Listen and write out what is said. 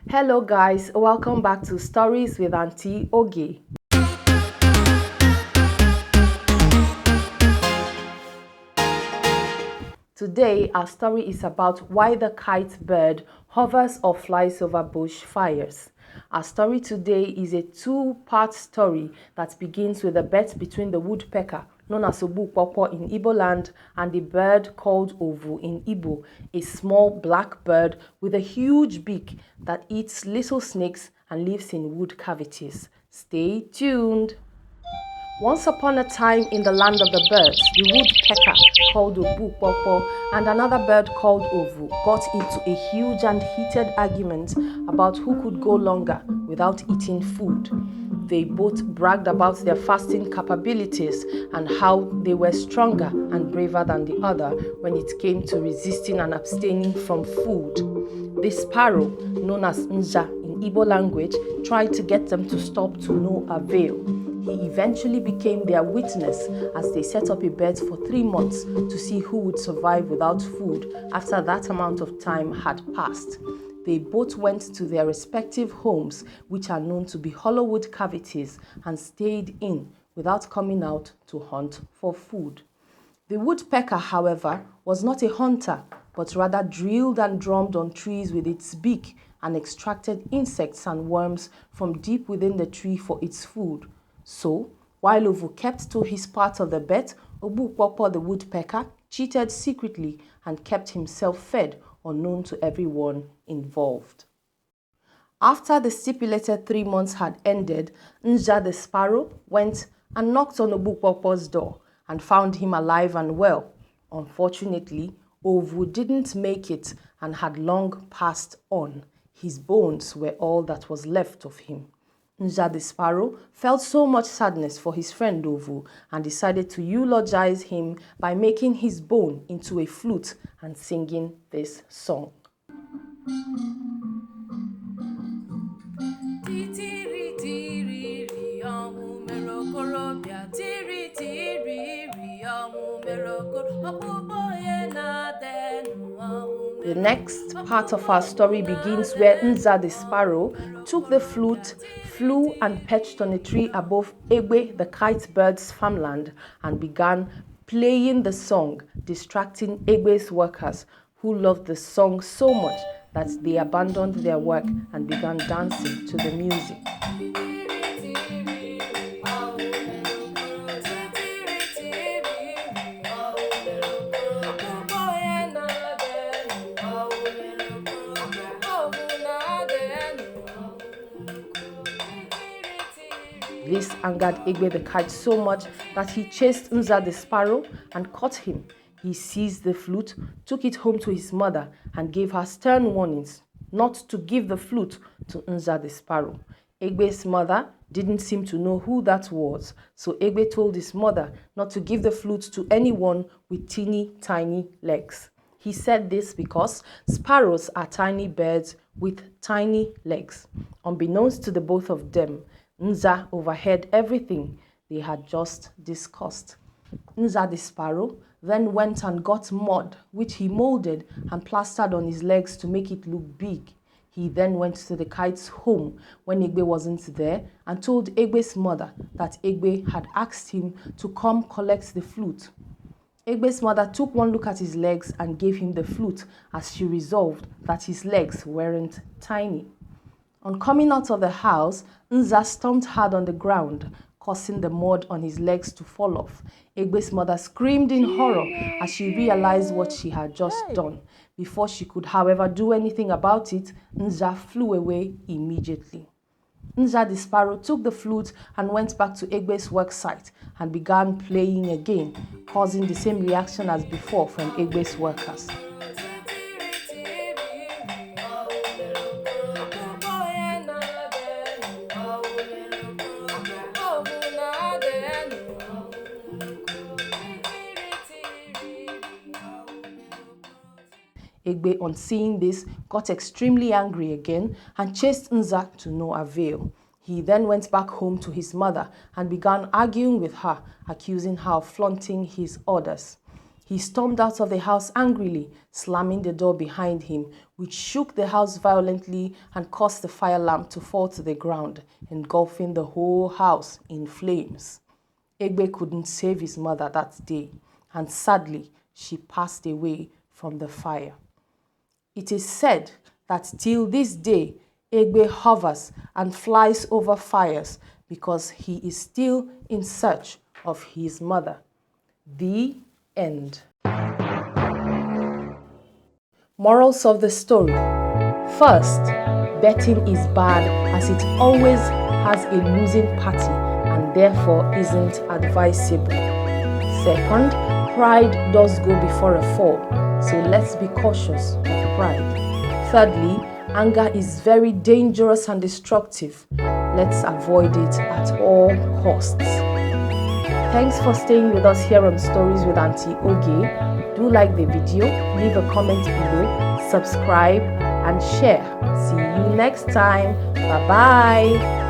Hello guys, welcome back to Stories with Auntie Oge. Today our story is about why the kite bird hovers or flies over bush fires. Our story today is a two-part story that begins with a bet between the woodpecker, known as Obupopo in Igbo land, and the bird called Ovu in Igbo, a small black bird with a huge beak that eats little snakes and lives in wood cavities. Stay tuned. Once upon a time in the land of the birds, the woodpecker called Obupopo and another bird called Ovu got into a huge and heated argument about who could go longer without eating food. They both bragged about their fasting capabilities and how they were stronger and braver than the other when it came to resisting and abstaining from food. The sparrow, known as Nja in Igbo language, tried to get them to stop to no avail. He eventually became their witness as they set up a bet for 3 months to see who would survive without food after that amount of time had passed. They both went to their respective homes, which are known to be hollow wood cavities, and stayed in without coming out to hunt for food. The woodpecker, however, was not a hunter, but rather drilled and drummed on trees with its beak and extracted insects and worms from deep within the tree for its food. So, while Ovu kept to his part of the bet, Obupopo the woodpecker cheated secretly and kept himself fed, unknown to everyone involved. After the stipulated 3 months had ended, Nja the sparrow went and knocked on Obupopo's door and found him alive and well. Unfortunately, Ovu didn't make it and had long passed on. His bones were all that was left of him. Nja the sparrow felt so much sadness for his friend Ovu and decided to eulogize him by making his bone into a flute and singing this song. The next part of our story begins where Nza the sparrow took the flute, flew and perched on a tree above Egbe the kite bird's farmland and began playing the song, distracting Egbe's workers, who loved the song so much that they abandoned their work and began dancing to the music. This angered Egbe the kite so much that he chased Nza the sparrow and caught him. He seized the flute, took it home to his mother, and gave her stern warnings not to give the flute to Nza the sparrow. Egbe's mother didn't seem to know who that was, so Egbe told his mother not to give the flute to anyone with teeny tiny legs. He said this because sparrows are tiny birds with tiny legs. Unbeknownst to the both of them, Nza overheard everything they had just discussed. Nza the sparrow then went and got mud, which he molded and plastered on his legs to make it look big. He then went to the kite's home when Egbe wasn't there and told Egbe's mother that Egbe had asked him to come collect the flute. Egbe's mother took one look at his legs and gave him the flute as she resolved that his legs weren't tiny. On coming out of the house, Nza stomped hard on the ground, causing the mud on his legs to fall off. Egbe's mother screamed in horror as she realized what she had just done. Before she could, however, do anything about it, Nza flew away immediately. Nza the sparrow took the flute and went back to Egbe's work site and began playing again, causing the same reaction as before from Egbe's workers. Egbe, on seeing this, got extremely angry again and chased Nza to no avail. He then went back home to his mother and began arguing with her, accusing her of flaunting his orders. He stormed out of the house angrily, slamming the door behind him, which shook the house violently and caused the fire lamp to fall to the ground, engulfing the whole house in flames. Egbe couldn't save his mother that day, and sadly, she passed away from the fire. It is said that till this day, Egbe hovers and flies over fires because he is still in search of his mother. The end. Morals of the story. First, betting is bad as it always has a losing party and therefore isn't advisable. Second, pride does go before a fall, so let's be cautious of pride. Thirdly, anger is very dangerous and destructive. Let's avoid it at all costs. Thanks for staying with us here on Stories with Auntie Oge. Do like the video, leave a comment below, subscribe and share. See you next time. Bye-bye.